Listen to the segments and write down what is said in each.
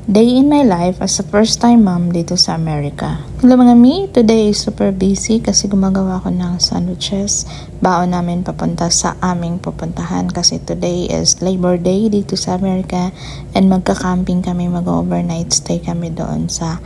Day in my life as a first time mom dito sa Amerika. Hello mga mi, today is super busy kasi gumagawa ko ng sandwiches. Baon namin papunta sa aming pupuntahan kasi today is Labor Day dito sa Amerika and magka-camping kami, mag-overnight stay kami doon sa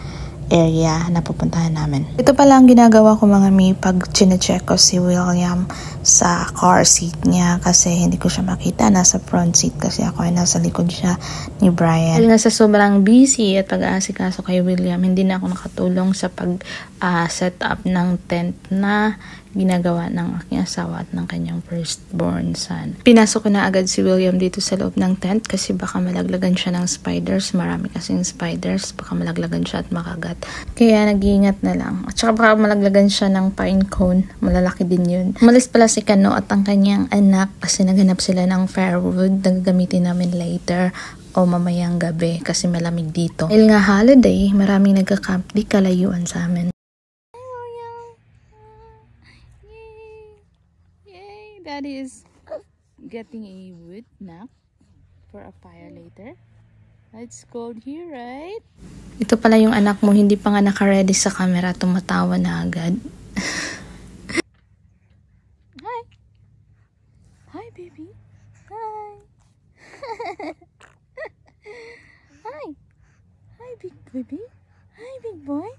area na pupuntahan namin. Ito pala ang ginagawa ko mga mi pag chine-check ko si William sa car seat niya kasi hindi ko siya makita. Nasa front seat kasi ako ay nasa likod siya ni Brian. Dahil nga sa sobrang busy at pag-aasikaso kay William, hindi na ako nakatulong sa pag-set up ng tent na ginagawa ng aking asawa at ng kanyang firstborn son. Pinasok ko na agad si William dito sa loob ng tent kasi baka malaglagan siya ng spiders. Marami kasing spiders, baka malaglagan siya at makagat. Kaya nag-iingat na lang. At saka baka malaglagan siya ng pine cone. Malalaki din yun. Umalis pala si Kano at ang kanyang anak kasi naghanap sila ng firewood na gagamitin namin later o mamayang gabi kasi malamig dito. Dahil nga holiday, maraming nagka-camp di kalayuan sa amin. Daddy is getting a wood knock for a fire later. It's cold here, right? Ito pala yung anak mo, hindi pa nga naka-ready sa camera, tumatawa na agad. Hi! Hi, baby! Hi! Hi! Hi, big baby! Hi, big boy!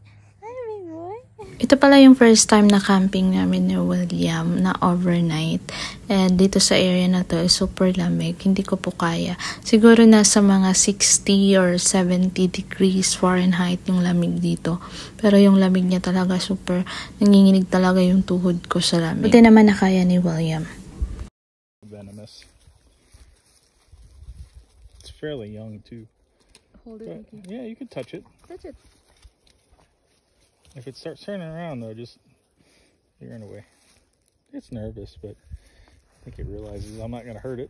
Hi, big boy! Ito pala yung first time na camping namin ni William na overnight. And dito sa area na to is super lamig. Hindi ko po kaya. Siguro nasa mga 60 or 70 degrees Fahrenheit yung lamig dito. Pero yung lamig niya talaga super, nanginginig talaga yung tuhod ko sa lamig. Buti naman na kaya ni William. Venomous. It's fairly young too. Hold it. But, yeah, you can touch it. Touch it. If it starts turning around though, just run away. It's nervous, but I think it realizes I'm not gonna hurt it.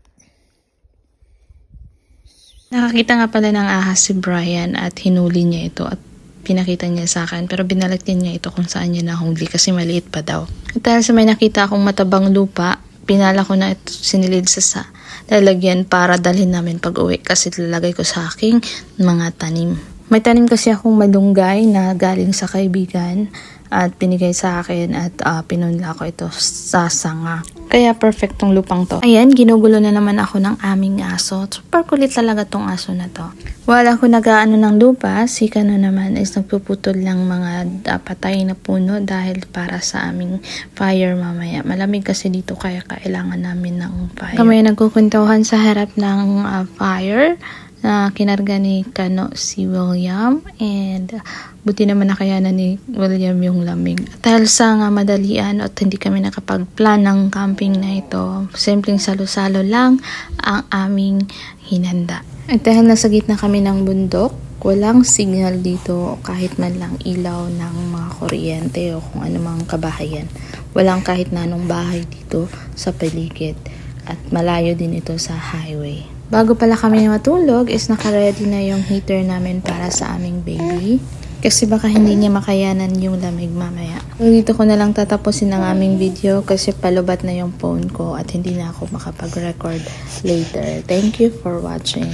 Nakakita nga pala ng ahas si Brian at hinuli niya ito at pinakita niya sa akin. Pero binalik din niya ito kung saan niya nahuli kasi maliit pa daw. At dahil sa may nakita akong matabang lupa, pinala ko na ito sinilid sa lalagyan para dalhin namin pag uwi kasi lalagay ko sa aking mga tanim. May tanim kasi akong malunggay na galing sa kaibigan at binigay sa akin at pinunla ko ito sa sanga. Kaya perfect tong lupang to. Ayan, ginugulo na naman ako ng aming aso. Super kulit talaga tong aso na to. Wala ko nag-aano ng lupa, si Kano naman is nagpuputol ng mga patay na puno dahil para sa aming fire mamaya. Malamig kasi dito kaya kailangan namin ng fire. Kami nagkukwentuhan sa harap ng fire na kinarga ni Kano si William and buti naman nakayanan ni William yung lamig. At dahil sa nga madalian at hindi kami nakapag-plan ng camping na ito, simpleng salo-salo lang ang aming hinanda. At dahil nasa gitna kami ng bundok, walang signal dito kahit man lang ilaw ng mga kuryente o kung anumang kabahayan. Walang kahit na anong bahay dito sa paligid at malayo din ito sa highway. Bago pala kami matulog is naka-ready na yung heater namin para sa aming baby. Kasi baka hindi niya makayanan yung lamig mamaya. Dito ko na lang tatapusin ang aming video kasi palubat na yung phone ko at hindi na ako makapag-record later. Thank you for watching.